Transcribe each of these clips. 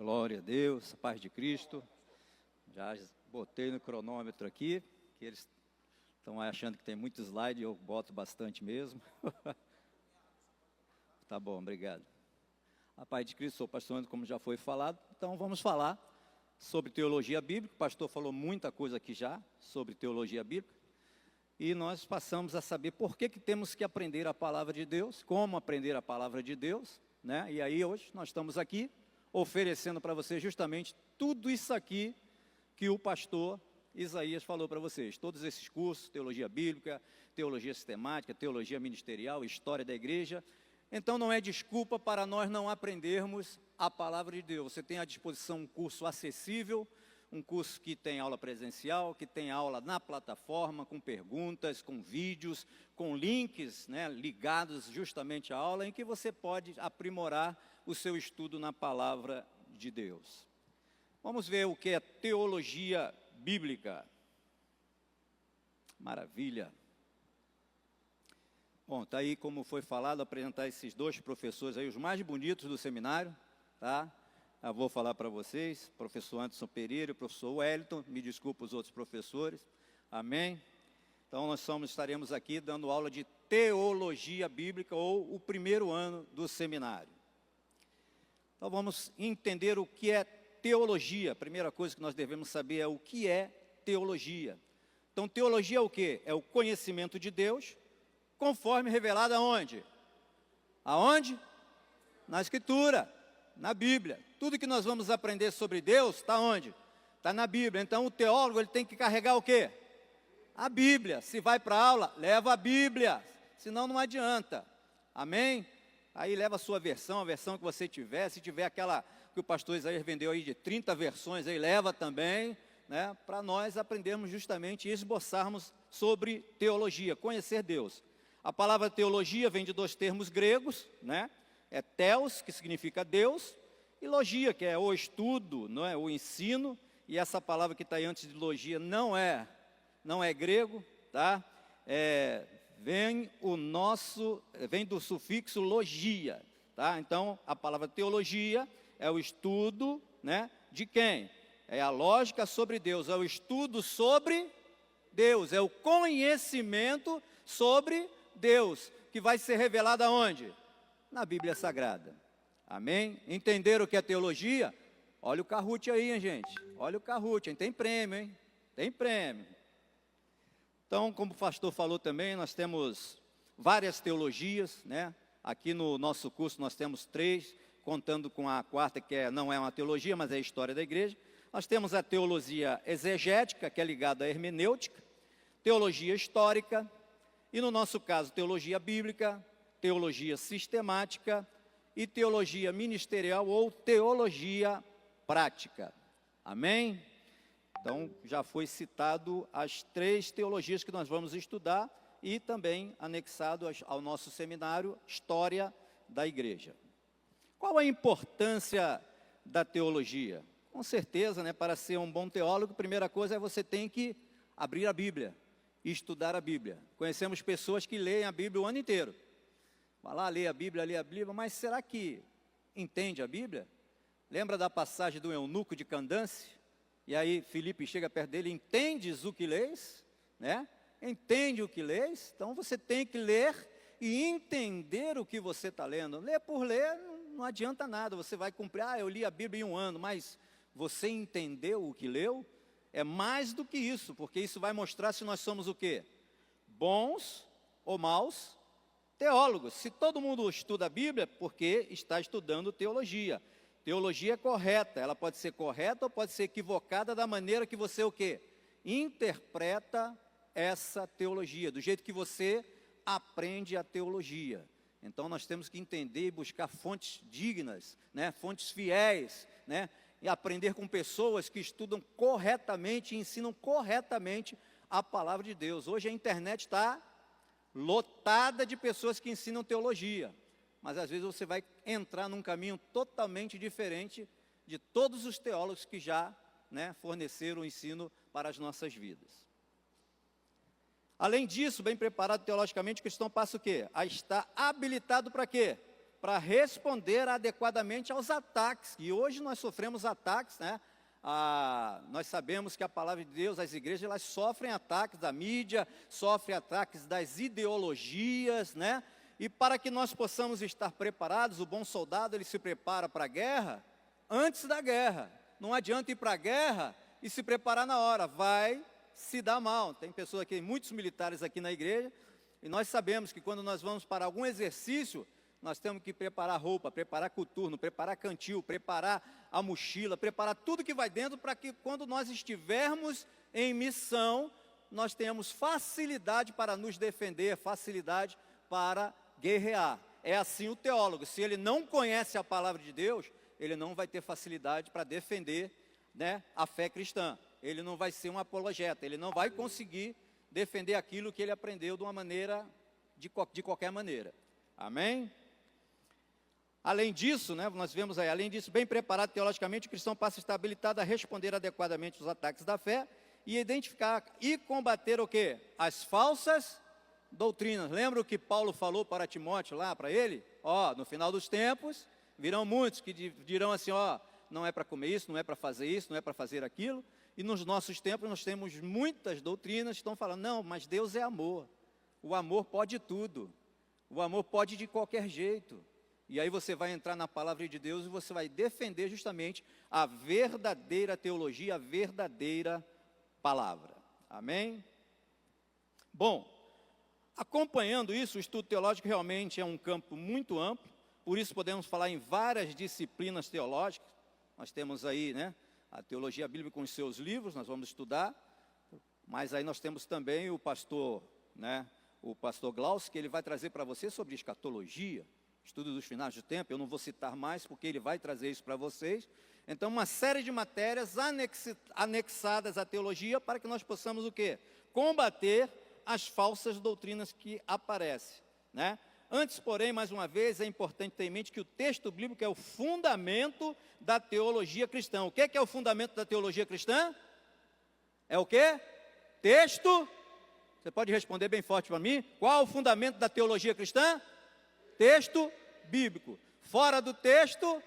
Glória a Deus, a paz de Cristo. Já botei no cronômetro aqui, que eles estão achando que tem muito slide, eu boto bastante mesmo. Tá bom, obrigado. A paz de Cristo, sou pastor Anderson, como já foi falado, então vamos falar sobre teologia bíblica. O pastor falou muita coisa aqui já sobre teologia bíblica. E nós passamos a saber por que temos que aprender a palavra de Deus, como aprender a palavra de Deus, né? E aí hoje nós estamos aqui oferecendo para vocês justamente tudo isso aqui que o pastor Isaías falou para vocês. Todos esses cursos, teologia bíblica, teologia sistemática, teologia ministerial, história da igreja. Então não é desculpa para nós não aprendermos a palavra de Deus. Você tem à disposição um curso acessível, um curso que tem aula presencial, que tem aula na plataforma, com perguntas, com vídeos, com links, né, ligados justamente à aula, em que você pode aprimorar o seu estudo na palavra de Deus. Vamos ver o que é teologia bíblica. Maravilha. Bom, está aí, como foi falado, apresentar esses dois professores aí, os mais bonitos do seminário, tá? Eu vou falar para vocês, professor Anderson Pereira e o professor Wellington, me desculpa os outros professores, amém? Então nós estaremos aqui dando aula de teologia bíblica, ou o primeiro ano do seminário. Então vamos entender o que é teologia. A primeira coisa que nós devemos saber é o que é teologia. Então teologia é o quê? É o conhecimento de Deus, conforme revelado aonde? Aonde? Na Escritura, na Bíblia. Tudo que nós vamos aprender sobre Deus está onde? Está na Bíblia. Então o teólogo ele tem que carregar o quê? A Bíblia. Se vai para a aula, leva a Bíblia, senão não adianta. Amém? Aí leva a sua versão, a versão que você tiver. Se tiver aquela que o pastor Isaías vendeu aí de 30 versões, aí leva também, né? Para nós aprendermos justamente e esboçarmos sobre teologia, conhecer Deus. A palavra teologia vem de dois termos gregos, né? É theos, que significa Deus, e logia, que é o estudo, não é? O ensino, e essa palavra que está aí antes de logia não é grego, tá? Vem do sufixo logia, tá? Então, a palavra teologia é o estudo, né? De quem? É a lógica sobre Deus, é o estudo sobre Deus, é o conhecimento sobre Deus, que vai ser revelado aonde? Na Bíblia Sagrada. Amém? Entenderam o que é teologia? Olha o Kahoot aí, hein, gente? Olha o Kahoot, hein? Tem prêmio, hein? Tem prêmio. Então, como o pastor falou também, nós temos várias teologias, né? Aqui no nosso curso nós temos 3, contando com a quarta, que não é uma teologia, mas é a história da igreja. Nós temos a teologia exegética, que é ligada à hermenêutica, teologia histórica, e no nosso caso, teologia bíblica, teologia sistemática e teologia ministerial ou teologia prática. Amém? Então, já foi citado as 3 teologias que nós vamos estudar e também anexado ao nosso seminário, História da Igreja. Qual a importância da teologia? Com certeza, né, para ser um bom teólogo, a primeira coisa é você tem que abrir a Bíblia e estudar a Bíblia. Conhecemos pessoas que leem a Bíblia o ano inteiro. Vai lá, lê a Bíblia, mas será que entende a Bíblia? Lembra da passagem do eunuco de Candance? E aí Filipe chega perto dele, entendes o que lês? Né? Entende o que lês? Então você tem que ler e entender o que você está lendo. Ler por ler não adianta nada, você vai cumprir, eu li a Bíblia em um ano, mas você entendeu o que leu? É mais do que isso, porque isso vai mostrar se nós somos o quê? Bons ou maus teólogos. Se todo mundo estuda a Bíblia, porque está estudando teologia. Teologia é correta, ela pode ser correta ou pode ser equivocada da maneira que você o quê? Interpreta essa teologia, do jeito que você aprende a teologia. Então nós temos que entender e buscar fontes dignas, né? Fontes fiéis, né? E aprender com pessoas que estudam corretamente e ensinam corretamente a palavra de Deus. Hoje a internet está lotada de pessoas que ensinam teologia, mas às vezes você vai entrar num caminho totalmente diferente de todos os teólogos que já, né, forneceram o ensino para as nossas vidas. Além disso, bem preparado teologicamente, o cristão passa o quê? A estar habilitado para quê? para responder adequadamente aos ataques. E hoje nós sofremos ataques, né? Nós sabemos que a palavra de Deus, as igrejas, elas sofrem ataques da mídia, sofrem ataques das ideologias, né? E para que nós possamos estar preparados, o bom soldado, ele se prepara para a guerra antes da guerra. Não adianta ir para a guerra e se preparar na hora, vai se dar mal. Tem pessoas aqui, muitos militares aqui na igreja, e nós sabemos que quando nós vamos para algum exercício, nós temos que preparar roupa, preparar coturno, preparar cantil, preparar a mochila, preparar tudo que vai dentro para que quando nós estivermos em missão, nós tenhamos facilidade para nos defender, facilidade para guerrear. É assim o teólogo, se ele não conhece a palavra de Deus, ele não vai ter facilidade para defender, né, a fé cristã. Ele não vai ser um apologeta, ele não vai conseguir defender aquilo que ele aprendeu de uma maneira, de qualquer maneira. Amém? Além disso, né, nós vemos aí, além disso, bem preparado teologicamente, o cristão passa a estar habilitado a responder adequadamente aos ataques da fé e identificar e combater o quê? As falsas doutrinas. Lembra o que Paulo falou para Timóteo lá, para ele? Ó, no final dos tempos, virão muitos que dirão assim, ó, não é para comer isso, não é para fazer isso, não é para fazer aquilo. E nos nossos tempos nós temos muitas doutrinas que estão falando, não, mas Deus é amor. O amor pode tudo. O amor pode de qualquer jeito. E aí você vai entrar na palavra de Deus e você vai defender justamente a verdadeira teologia, a verdadeira palavra. Amém? Bom, acompanhando isso, o estudo teológico realmente é um campo muito amplo, por isso podemos falar em várias disciplinas teológicas. Nós temos aí, né, a teologia bíblica com os seus livros, nós vamos estudar, mas aí nós temos também o pastor Glaucio, que ele vai trazer para você sobre escatologia, estudo dos finais do tempo. Eu não vou citar mais, porque ele vai trazer isso para vocês. Então, uma série de matérias anexadas à teologia, para que nós possamos o quê? Combater as falsas doutrinas que aparecem, né? Antes, porém, mais uma vez, é importante ter em mente que o texto bíblico é o fundamento da teologia cristã. O que é o fundamento da teologia cristã? É o quê? Texto. Você pode responder bem forte para mim? Qual é o fundamento da teologia cristã? Texto bíblico. Fora do texto,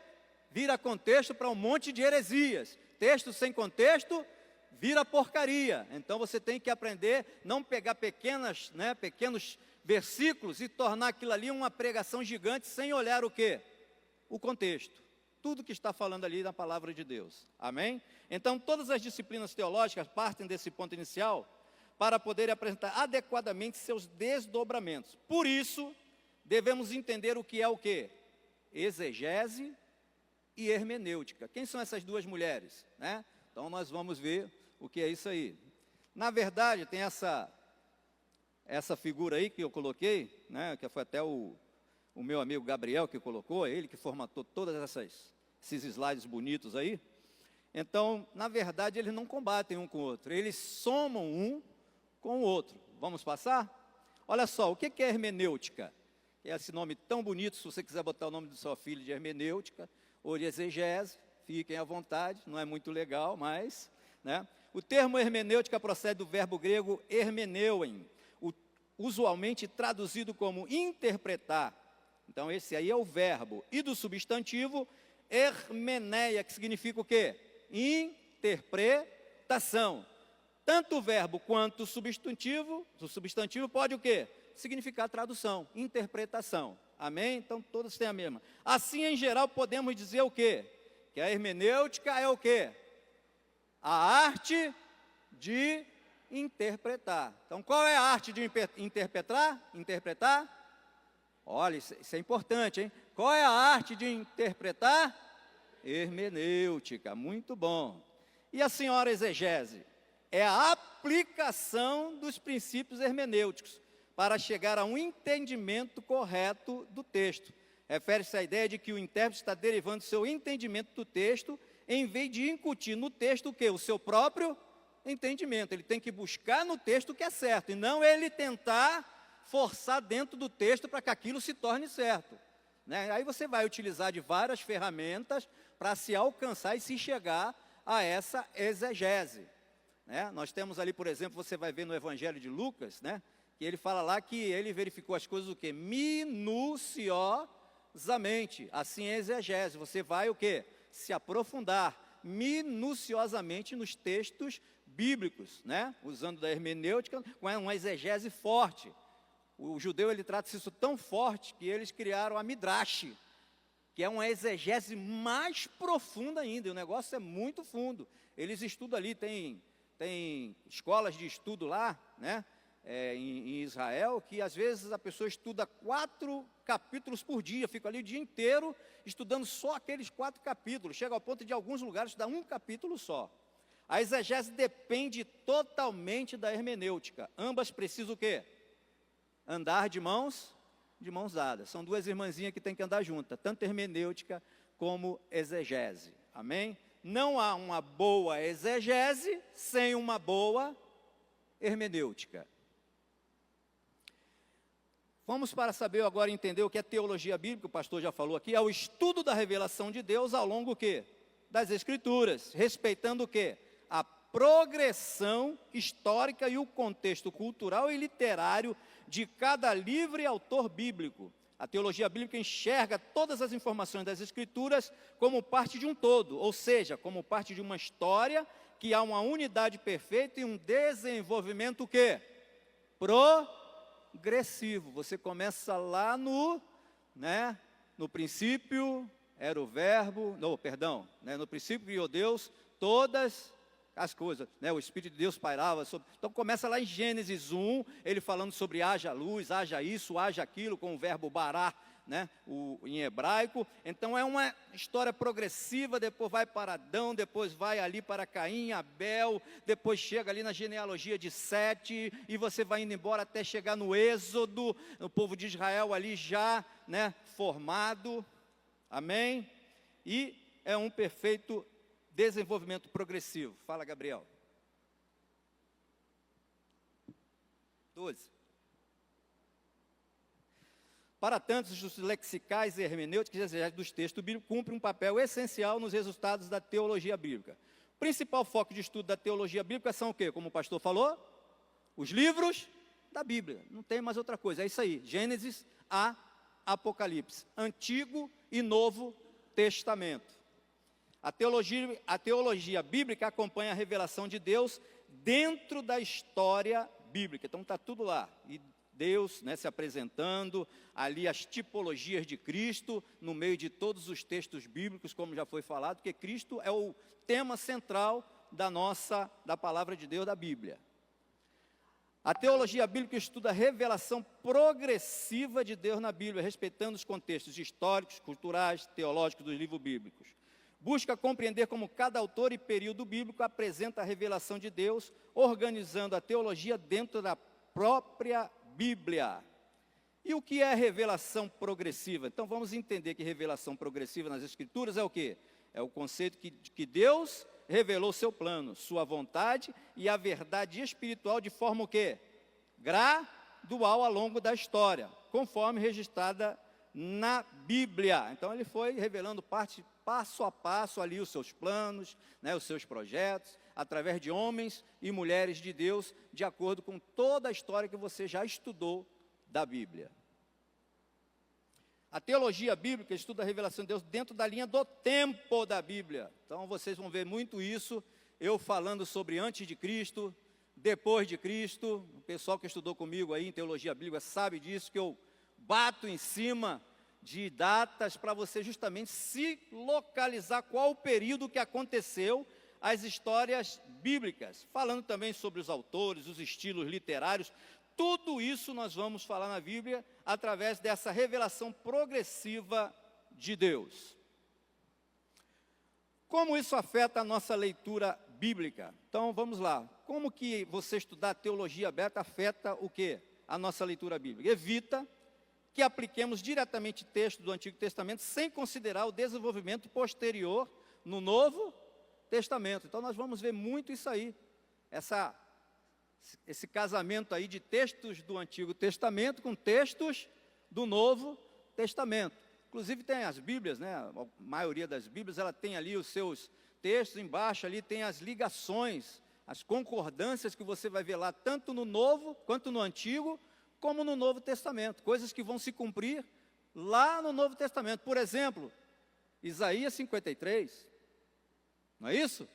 vira contexto para um monte de heresias. Texto sem contexto, vira porcaria. Então você tem que aprender, não pegar pequenos versículos e tornar aquilo ali uma pregação gigante sem olhar o quê? O contexto. Tudo que está falando ali na palavra de Deus. Amém? Então todas as disciplinas teológicas partem desse ponto inicial para poderem apresentar adequadamente seus desdobramentos. Por isso, devemos entender o que é o quê? Exegese e hermenêutica. Quem são essas duas mulheres, né? Então nós vamos ver o que é isso aí. Na verdade, tem essa figura aí que eu coloquei, né, que foi até o meu amigo Gabriel que colocou, ele que formatou todas esses slides bonitos aí. Então, na verdade, eles não combatem um com o outro, eles somam um com o outro. Vamos passar? Olha só, o que é hermenêutica? É esse nome tão bonito, se você quiser botar o nome do seu filho de hermenêutica, ou de exegese, fiquem à vontade, não é muito legal, mas, né? O termo hermenêutica procede do verbo grego hermeneuem, usualmente traduzido como interpretar. Então esse aí é o verbo. E do substantivo hermeneia, que significa o quê? Interpretação. Tanto o verbo quanto o substantivo pode o quê? Significar tradução, interpretação. Amém? Então todos têm a mesma. Assim, em geral, podemos dizer o quê? Que a hermenêutica é o quê? A arte de interpretar. Então, qual é a arte de interpretar? Olha, isso é importante, hein? Qual é a arte de interpretar? Hermenêutica, muito bom. E a senhora exegese? É a aplicação dos princípios hermenêuticos para chegar a um entendimento correto do texto. Refere-se à ideia de que o intérprete está derivando seu entendimento do texto, em vez de incutir no texto o quê? O seu próprio entendimento. Ele tem que buscar no texto o que é certo, e não ele tentar forçar dentro do texto para que aquilo se torne certo, né? Aí você vai utilizar de várias ferramentas para se alcançar e se chegar a essa exegese, né? Nós temos ali, por exemplo, você vai ver no Evangelho de Lucas, né, que ele fala lá que ele verificou as coisas o quê? Minuciosamente. minuciosamente. Assim é a exegese. Você vai o quê? Se aprofundar minuciosamente nos textos bíblicos, né? Usando da hermenêutica, com uma exegese forte. O judeu, ele trata isso tão forte que eles criaram a Midrash, que é uma exegese mais profunda ainda. O negócio é muito fundo. Eles estudam ali, tem escolas de estudo lá, né? Em Israel, que às vezes a pessoa estuda 4 capítulos por dia, fica ali o dia inteiro estudando só aqueles 4 capítulos, chega ao ponto de alguns lugares estudar um capítulo só. A exegese depende totalmente da hermenêutica. Ambas precisam o quê? Andar de mãos dadas. São duas irmãzinhas que têm que andar juntas, tanto hermenêutica como exegese. Amém? Não há uma boa exegese sem uma boa hermenêutica. Vamos para saber agora, entender o que é teologia bíblica, o pastor já falou aqui, é o estudo da revelação de Deus ao longo o quê? Das Escrituras, respeitando o quê? A progressão histórica e o contexto cultural e literário de cada livro e autor bíblico. A teologia bíblica enxerga todas as informações das Escrituras como parte de um todo, ou seja, como parte de uma história que há uma unidade perfeita e um desenvolvimento o quê? Progressivo. Você começa lá no princípio era o verbo, no princípio criou Deus todas as coisas, né? O Espírito de Deus pairava sobre. Então começa lá em Gênesis 1, ele falando sobre haja luz, haja isso, haja aquilo, com o verbo bará, né? Em hebraico. Então é uma história progressiva, depois vai para Adão, depois vai ali para Caim, Abel, depois chega ali na genealogia de Sete, e você vai indo embora até chegar no Êxodo, o povo de Israel ali já, né, formado, amém? E é um perfeito desenvolvimento progressivo. Fala, Gabriel. 12. Para tanto, os lexicais e hermenêuticos dos textos bíblicos cumprem um papel essencial nos resultados da teologia bíblica. O principal foco de estudo da teologia bíblica são o quê? Como o pastor falou, os livros da Bíblia. Não tem mais outra coisa, é isso aí. Gênesis a Apocalipse. Antigo e Novo Testamento. A teologia bíblica acompanha a revelação de Deus dentro da história bíblica. Então está tudo lá. E Deus, né, se apresentando, ali as tipologias de Cristo, no meio de todos os textos bíblicos, como já foi falado, porque Cristo é o tema central da palavra de Deus, da Bíblia. A teologia bíblica estuda a revelação progressiva de Deus na Bíblia, respeitando os contextos históricos, culturais, teológicos dos livros bíblicos. Busca compreender como cada autor e período bíblico apresenta a revelação de Deus, organizando a teologia dentro da própria Bíblia. E o que é revelação progressiva? Então vamos entender que revelação progressiva nas Escrituras é o quê? É o conceito que Deus revelou seu plano, sua vontade e a verdade espiritual de forma o quê? Gradual ao longo da história, conforme registrada na Bíblia. Então ele foi revelando passo a passo ali os seus planos, né, os seus projetos, através de homens e mulheres de Deus, de acordo com toda a história que você já estudou da Bíblia. A teologia bíblica estuda a revelação de Deus dentro da linha do tempo da Bíblia. Então vocês vão ver muito isso, eu falando sobre antes de Cristo, depois de Cristo. O pessoal que estudou comigo aí em teologia bíblica sabe disso, que eu bato em cima de datas para você justamente se localizar qual o período que aconteceu as histórias bíblicas, falando também sobre os autores, os estilos literários. Tudo isso nós vamos falar na Bíblia através dessa revelação progressiva de Deus. Como isso afeta a nossa leitura bíblica? Então vamos lá. Como que você estudar teologia aberta afeta o quê? A nossa leitura bíblica. Evita que apliquemos diretamente textos do Antigo Testamento sem considerar o desenvolvimento posterior no Novo Testamento. Então nós vamos ver muito isso aí, esse casamento aí de textos do Antigo Testamento com textos do Novo Testamento. Inclusive tem as Bíblias, né? A maioria das Bíblias, ela tem ali os seus textos, embaixo ali tem as ligações, as concordâncias que você vai ver lá, tanto no Novo quanto no Antigo, como no Novo Testamento, coisas que vão se cumprir lá no Novo Testamento. Por exemplo, Isaías 53, não é isso?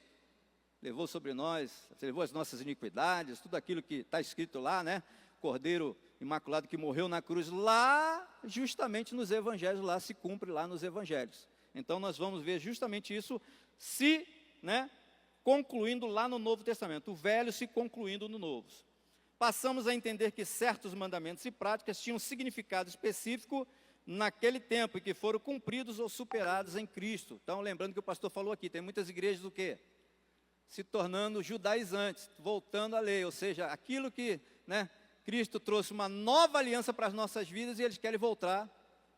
Levou sobre nós, levou as nossas iniquidades, tudo aquilo que está escrito lá, né? Cordeiro imaculado que morreu na cruz, lá justamente nos evangelhos, lá se cumpre lá nos evangelhos. Então nós vamos ver justamente isso se, né, concluindo lá no Novo Testamento, o velho se concluindo no novo. Passamos a entender que certos mandamentos e práticas tinham significado específico naquele tempo e que foram cumpridos ou superados em Cristo. Então, lembrando que o pastor falou aqui, tem muitas igrejas do quê? Se tornando judaizantes, voltando à lei, ou seja, aquilo que, né, Cristo trouxe uma nova aliança para as nossas vidas e eles querem voltar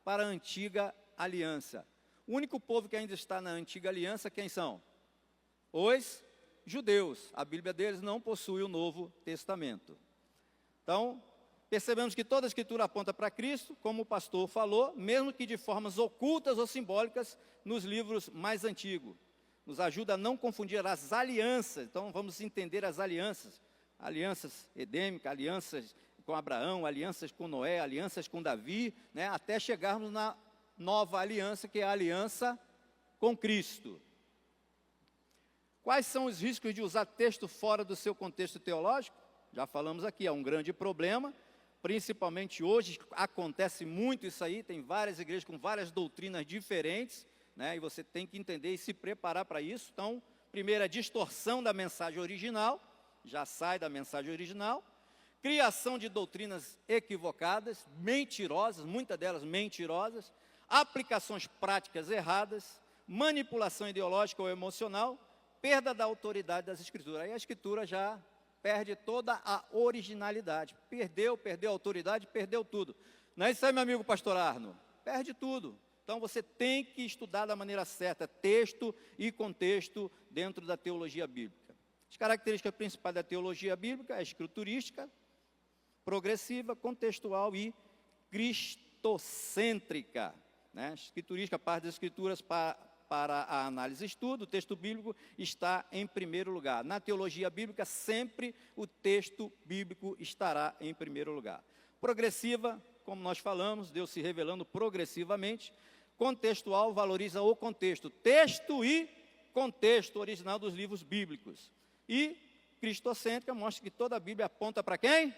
para a antiga aliança. O único povo que ainda está na antiga aliança, quem são? Os judeus. A Bíblia deles não possui o Novo Testamento. Então, percebemos que toda a Escritura aponta para Cristo, como o pastor falou, mesmo que de formas ocultas ou simbólicas nos livros mais antigos. Nos ajuda a não confundir as alianças. Então, vamos entender as alianças. Alianças edêmicas, alianças com Abraão, alianças com Noé, alianças com Davi, né, até chegarmos na nova aliança, que é a aliança com Cristo. Quais são os riscos de usar texto fora do seu contexto teológico? Já falamos aqui, é um grande problema, principalmente hoje, acontece muito isso aí, tem várias igrejas com várias doutrinas diferentes, né, e você tem que entender e se preparar para isso. Então, primeiro, a distorção da mensagem original, já sai da mensagem original, criação de doutrinas equivocadas, mentirosas, muitas delas mentirosas, aplicações práticas erradas, manipulação ideológica ou emocional, perda da autoridade das Escrituras. Aí a Escritura já perde toda a originalidade, perdeu a autoridade, perdeu tudo. Não é isso aí, meu amigo pastor Arno? Perde tudo. Então você tem que estudar da maneira certa, texto e contexto dentro da teologia bíblica. As características principais da teologia bíblica é escriturística, progressiva, contextual e cristocêntrica. Né? Escriturística, parte das escrituras para a análise e estudo, o texto bíblico está em primeiro lugar. Na teologia bíblica, sempre o texto bíblico estará em primeiro lugar. Progressiva, como nós falamos, Deus se revelando progressivamente. Contextual, valoriza o contexto, texto e contexto original dos livros bíblicos. E cristocêntrica mostra que toda a Bíblia aponta para quem?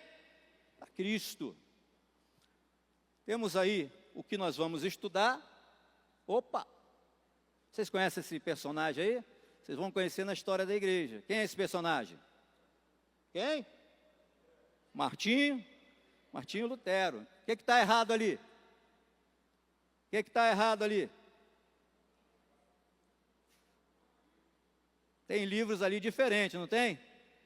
Para Cristo. Temos aí o que nós vamos estudar. Opa! Vocês conhecem esse personagem aí? Vocês vão conhecer na história da igreja. Quem é esse personagem? Quem? Martinho Lutero. O que está errado ali? O que está errado ali? Tem livros ali diferentes, não tem?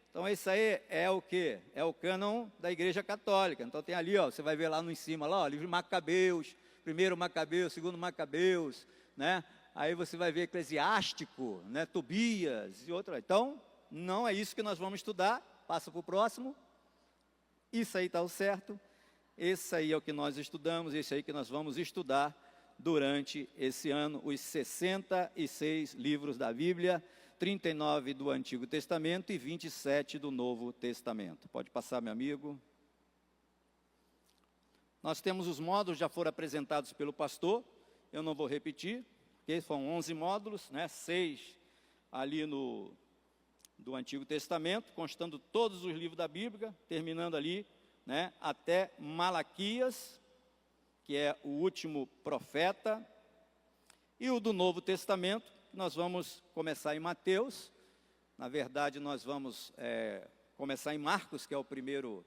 Então esse aí é o quê? É o cânon da Igreja Católica. Então tem ali, ó, você vai ver lá no em cima, lá, ó, livro de Macabeus, primeiro Macabeus, segundo Macabeus, né? Aí você vai ver Eclesiástico, né? Tobias e outro. Então, não é isso que nós vamos estudar. Passa para o próximo. Isso aí está o certo. Esse aí é o que nós estudamos, esse aí que nós vamos estudar durante esse ano, os 66 livros da Bíblia, 39 do Antigo Testamento e 27 do Novo Testamento. Pode passar, meu amigo. Nós temos os módulos, já foram apresentados pelo pastor, eu não vou repetir, porque são 11 módulos, né, 6 ali do Antigo Testamento, constando todos os livros da Bíblia, terminando ali, né, até Malaquias, que é o último profeta, e o do Novo Testamento, nós vamos começar em Mateus. Na verdade, nós vamos começar em Marcos, que é o primeiro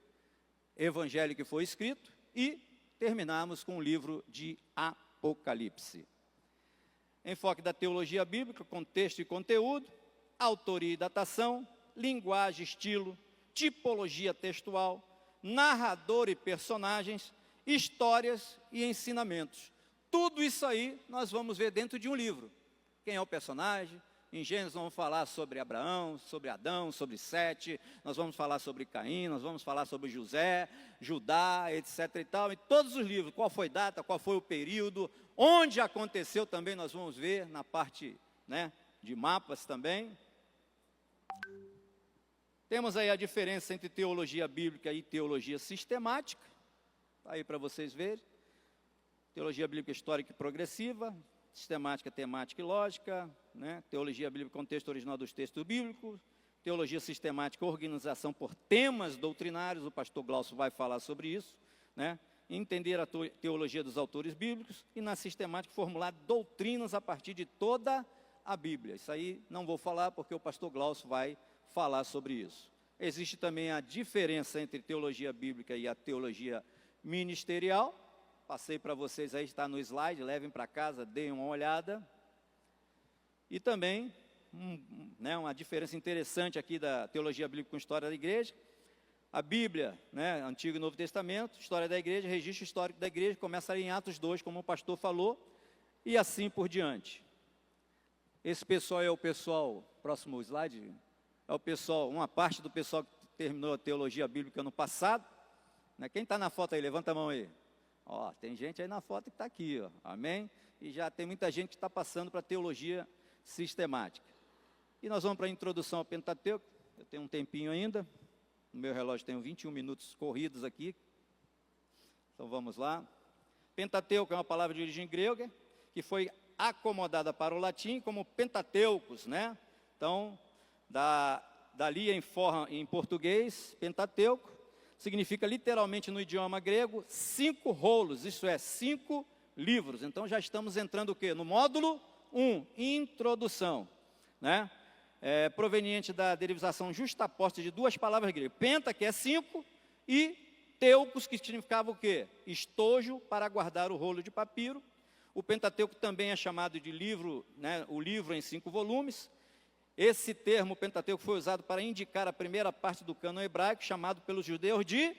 evangelho que foi escrito, e terminarmos com o livro de Apocalipse. Enfoque da teologia bíblica, contexto e conteúdo, autoria e datação, linguagem, estilo, tipologia textual, narrador e personagens, histórias e ensinamentos. Tudo isso aí nós vamos ver dentro de um livro. Quem é o personagem? Em Gênesis vamos falar sobre Abraão, sobre Adão, sobre Sete, nós vamos falar sobre Caim, nós vamos falar sobre José, Judá, etc. e tal. Em todos os livros, qual foi a data, qual foi o período, onde aconteceu também nós vamos ver na parte, né, de mapas também. Temos aí a diferença entre teologia bíblica e teologia sistemática, está aí para vocês verem. teologia bíblica histórica e progressiva, sistemática, temática e lógica, né? Teologia bíblica, contexto original dos textos bíblicos, teologia sistemática, organização por temas doutrinários, o pastor Glaucio vai falar sobre isso, né? Entender a teologia dos autores bíblicos e na sistemática formular doutrinas a partir de toda a Bíblia. Isso aí não vou falar porque o pastor Glaucio vai falar sobre isso. Existe também a diferença entre teologia bíblica e a teologia ministerial. Passei para vocês aí, está no slide, levem para casa, deem uma olhada. E também, uma diferença interessante aqui da teologia bíblica com história da igreja. A Bíblia, né, Antigo e Novo Testamento, história da igreja, registro histórico da igreja, começa ali em Atos 2, como o pastor falou, e assim por diante. Esse pessoal é o pessoal, próximo slide, é o pessoal, uma parte do pessoal que terminou a teologia bíblica no passado. Né? Quem está na foto aí? Levanta a mão aí. Ó, tem gente aí na foto que está aqui, ó, amém? E já tem muita gente que está passando para a teologia sistemática. E nós vamos para a introdução ao Pentateuco. Eu tenho um tempinho ainda. No meu relógio tenho 21 minutos corridos aqui. Então vamos lá. Pentateuco é uma palavra de origem grega, que foi acomodada para o latim como Pentateucos, né? Então, dali em português, Pentateuco, significa literalmente no idioma grego, 5 rolos, isto é, 5 livros. Então já estamos entrando o quê? No módulo 1, introdução, né? Proveniente da derivação justaposta de 2 palavras gregas, penta, que é 5, e teucos, que significava o quê? Estojo para guardar o rolo de papiro. O Pentateuco também é chamado de livro, né, o livro em 5 volumes. Esse termo Pentateuco foi usado para indicar a primeira parte do cânon hebraico, chamado pelos judeus de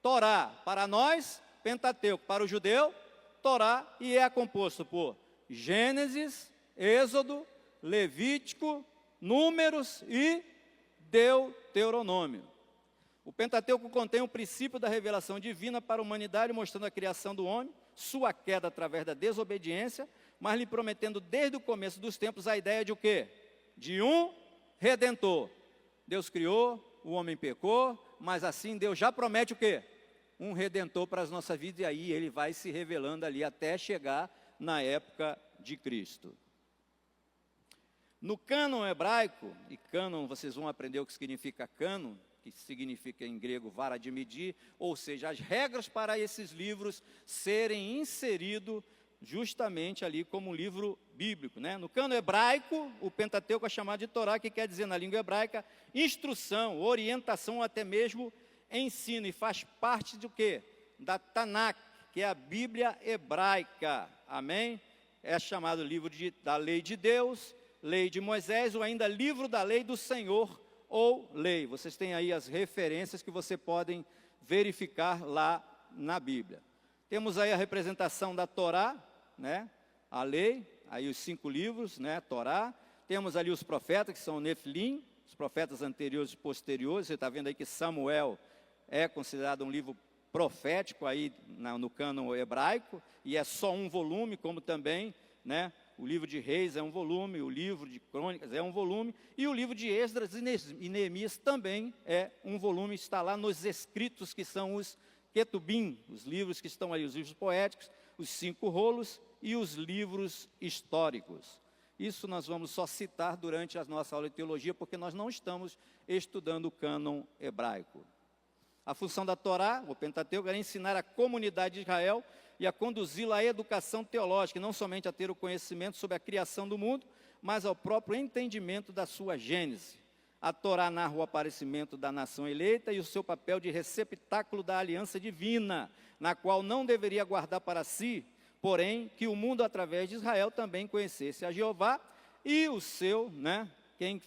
Torá. Para nós, Pentateuco. Para o judeu, Torá, e é composto por Gênesis, Êxodo, Levítico, Números e Deuteronômio. O Pentateuco contém o princípio da revelação divina para a humanidade, mostrando a criação do homem, sua queda através da desobediência, mas lhe prometendo desde o começo dos tempos a ideia de o quê? De um Redentor. Deus criou, o homem pecou, mas assim Deus já promete o quê? Um Redentor para as nossas vidas, e aí ele vai se revelando ali até chegar na época de Cristo. No cânon hebraico, e cânon vocês vão aprender o que significa cânon, que significa em grego vara de medir, ou seja, as regras para esses livros serem inseridos justamente ali como um livro bíblico, né? No cânon hebraico, o Pentateuco é chamado de Torá, que quer dizer na língua hebraica, instrução, orientação, ou até mesmo ensino, e faz parte do quê? Da Tanakh, que é a Bíblia hebraica, amém? É chamado livro da lei de Deus, lei de Moisés, ou ainda livro da lei do Senhor, ou lei. Vocês têm aí as referências que vocês podem verificar lá na Bíblia. Temos aí a representação da Torá, né? A lei, aí os 5 livros, né? Torá. Temos ali os profetas, que são o Nefilim, os profetas anteriores e posteriores. Você está vendo aí que Samuel é considerado um livro profético aí no cânon hebraico, e é só um volume, como também, né? O livro de Reis é um volume, o livro de Crônicas é um volume, e o livro de Esdras e Neemias também é um volume, está lá nos escritos, que são os Ketubim, os livros que estão aí, os livros poéticos, os 5 rolos e os livros históricos. Isso nós vamos só citar durante a nossa aula de teologia, porque nós não estamos estudando o cânon hebraico. A função da Torá, o Pentateuco, era ensinar a comunidade de Israel e a conduzi-la à educação teológica, não somente a ter o conhecimento sobre a criação do mundo, mas ao próprio entendimento da sua gênese. A Torá narra o aparecimento da nação eleita e o seu papel de receptáculo da aliança divina, na qual não deveria guardar para si, porém, que o mundo, através de Israel, também conhecesse a Jeová e o seu, né, quem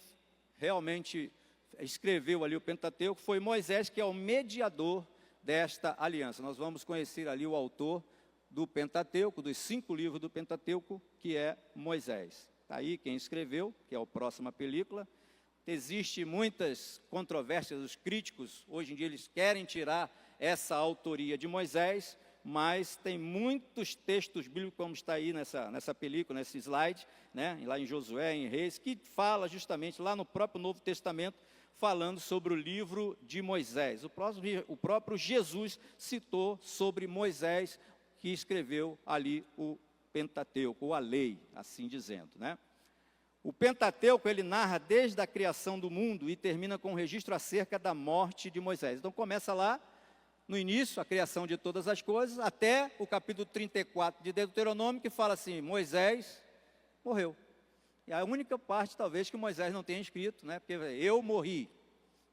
realmente escreveu ali o Pentateuco foi Moisés, que é o mediador desta aliança. Nós vamos conhecer ali o autor do Pentateuco, dos 5 livros do Pentateuco, que é Moisés. Está aí quem escreveu, que é a próxima película. Existem muitas controvérsias, os críticos, hoje em dia, eles querem tirar essa autoria de Moisés, mas tem muitos textos bíblicos, como está aí nessa película, nesse slide, né, lá em Josué, em Reis, que fala justamente lá no próprio Novo Testamento, falando sobre o livro de Moisés. O próprio Jesus citou sobre Moisés, que escreveu ali o Pentateuco, ou a lei, assim dizendo, né? O Pentateuco, ele narra desde a criação do mundo e termina com um registro acerca da morte de Moisés. Então começa lá, no início, a criação de todas as coisas, até o capítulo 34 de Deuteronômio, que fala assim, Moisés morreu. E a única parte, talvez, que Moisés não tenha escrito, né? Porque eu morri,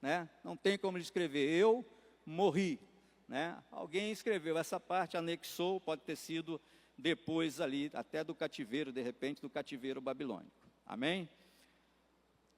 né? Não tem como ele escrever, eu morri, né? Alguém escreveu essa parte, anexou, pode ter sido depois ali, até do cativeiro, de repente, do cativeiro babilônico. Amém?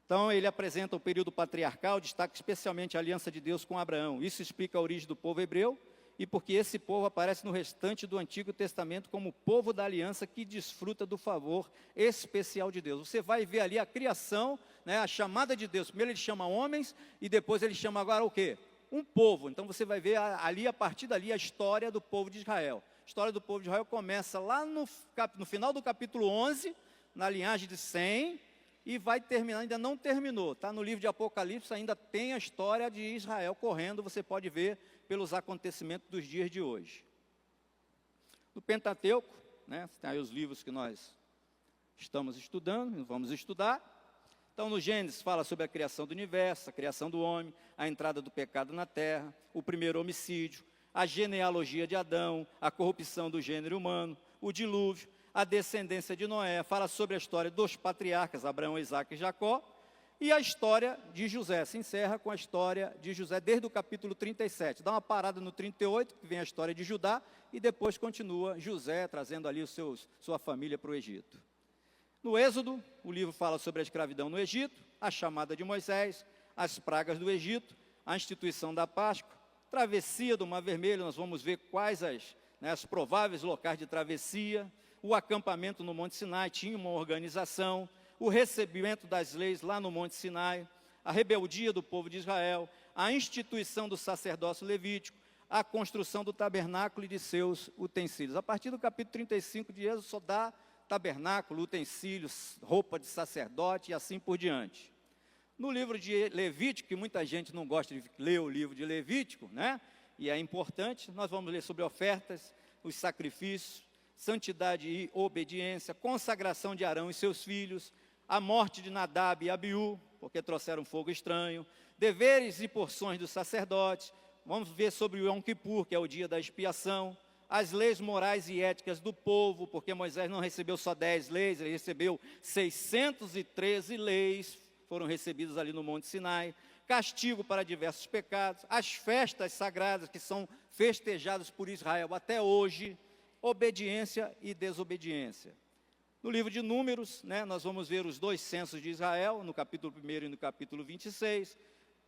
Então, ele apresenta o período patriarcal, destaca especialmente a aliança de Deus com Abraão. Isso explica a origem do povo hebreu e porque esse povo aparece no restante do Antigo Testamento como o povo da aliança que desfruta do favor especial de Deus. Você vai ver ali a criação, né, a chamada de Deus. Primeiro ele chama homens e depois ele chama agora o quê? Um povo. Então você vai ver ali, a partir dali, a história do povo de Israel. A história do povo de Israel começa lá no final do capítulo 11, na linhagem de Sem, e vai terminar, ainda não terminou, está no livro de Apocalipse, ainda tem a história de Israel correndo, você pode ver pelos acontecimentos dos dias de hoje. No Pentateuco, né, tem aí os livros que nós estamos estudando, vamos estudar. Então, no Gênesis fala sobre a criação do universo, a criação do homem, a entrada do pecado na terra, o primeiro homicídio, a genealogia de Adão, a corrupção do gênero humano, o dilúvio, a descendência de Noé, fala sobre a história dos patriarcas, Abraão, Isaque e Jacó, e a história de José, se encerra com a história de José, desde o capítulo 37, dá uma parada no 38, que vem a história de Judá, e depois continua José, trazendo ali sua família para o Egito. No Êxodo, o livro fala sobre a escravidão no Egito, a chamada de Moisés, as pragas do Egito, a instituição da Páscoa, travessia do Mar Vermelho, nós vamos ver quais as prováveis locais de travessia, o acampamento no Monte Sinai, tinha uma organização, o recebimento das leis lá no Monte Sinai, a rebeldia do povo de Israel, a instituição do sacerdócio levítico, a construção do tabernáculo e de seus utensílios. A partir do capítulo 35 de Êxodo só dá tabernáculo, utensílios, roupa de sacerdote e assim por diante. No livro de Levítico, que muita gente não gosta de ler o livro de Levítico, né? E é importante, nós vamos ler sobre ofertas, os sacrifícios, santidade e obediência, consagração de Arão e seus filhos, a morte de Nadab e Abiú, porque trouxeram fogo estranho, deveres e porções dos sacerdotes, vamos ver sobre o Yom Kippur, que é o dia da expiação, as leis morais e éticas do povo, porque Moisés não recebeu só 10 leis, ele recebeu 613 leis, foram recebidas ali no Monte Sinai, castigo para diversos pecados, as festas sagradas que são festejadas por Israel até hoje, obediência e desobediência. No livro de Números, né, nós vamos ver os 2 censos de Israel, no capítulo 1 e no capítulo 26,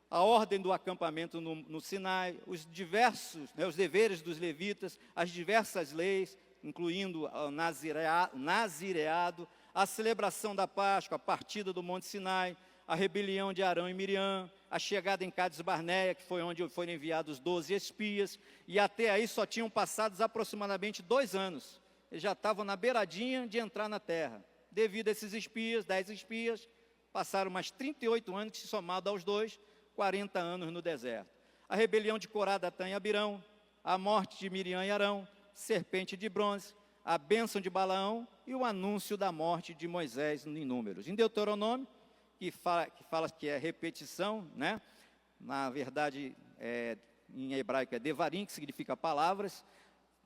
a ordem do acampamento no Sinai, os diversos, os deveres dos levitas, as diversas leis, incluindo o nazireado, a celebração da Páscoa, a partida do Monte Sinai, a rebelião de Arão e Miriam, a chegada em Cádiz Barneia, que foi onde foram enviados 12 espias, e até aí só tinham passado aproximadamente 2 anos. Eles já estavam na beiradinha de entrar na terra. Devido a esses espias, 10 espias, passaram mais 38 anos, que se somado aos 2, 40 anos no deserto. A rebelião de Corá, Datã e Abirão, a morte de Miriam e Arão, serpente de bronze, a bênção de Balaão e o anúncio da morte de Moisés em Números. Em Deuteronômio, que fala que é repetição, né? Na verdade, em hebraico é devarim, que significa palavras.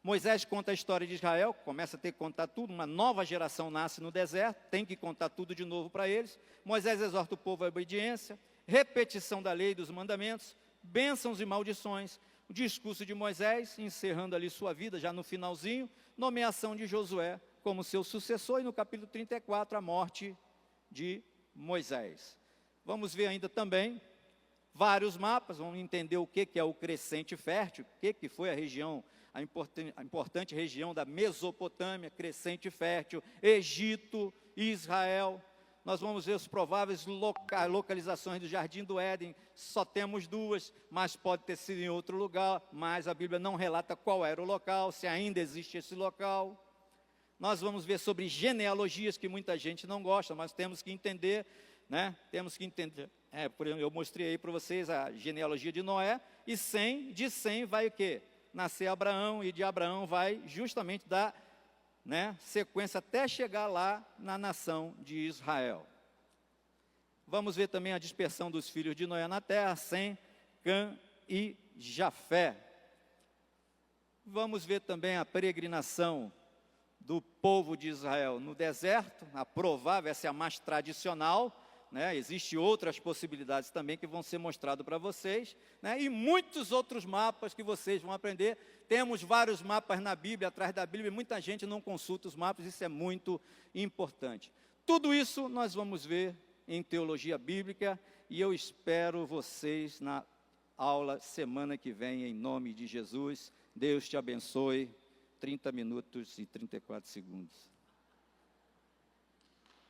Moisés conta a história de Israel, começa a ter que contar tudo, uma nova geração nasce no deserto, tem que contar tudo de novo para eles. Moisés exorta o povo à obediência, repetição da lei e dos mandamentos, bênçãos e maldições, o discurso de Moisés, encerrando ali sua vida, já no finalzinho, nomeação de Josué como seu sucessor, e no capítulo 34, a morte de Moisés. Vamos ver ainda também vários mapas, vamos entender o que é o crescente fértil, o que foi a região, a importante região da Mesopotâmia, crescente fértil, Egito, Israel. Nós vamos ver as prováveis localizações do Jardim do Éden, só temos 2, mas pode ter sido em outro lugar, mas a Bíblia não relata qual era o local, se ainda existe esse local. Nós vamos ver sobre genealogias, que muita gente não gosta, mas temos que entender, né? Temos que entender. Por exemplo, eu mostrei aí para vocês a genealogia de Noé, e de 100 vai o quê? nascer Abraão, e de Abraão vai justamente dar, né, sequência até chegar lá na nação de Israel. Vamos ver também a dispersão dos filhos de Noé na terra, Sem, Cã e Jafé. Vamos ver também a peregrinação do povo de Israel no deserto, a provável, essa é a mais tradicional, né? Existem outras possibilidades também que vão ser mostradas para vocês, né? E muitos outros mapas que vocês vão aprender. Temos vários mapas na Bíblia, atrás da Bíblia, e muita gente não consulta os mapas, isso é muito importante. Tudo isso nós vamos ver em teologia bíblica, e eu espero vocês na aula semana que vem, em nome de Jesus. Deus te abençoe. 30 minutos e 34 segundos.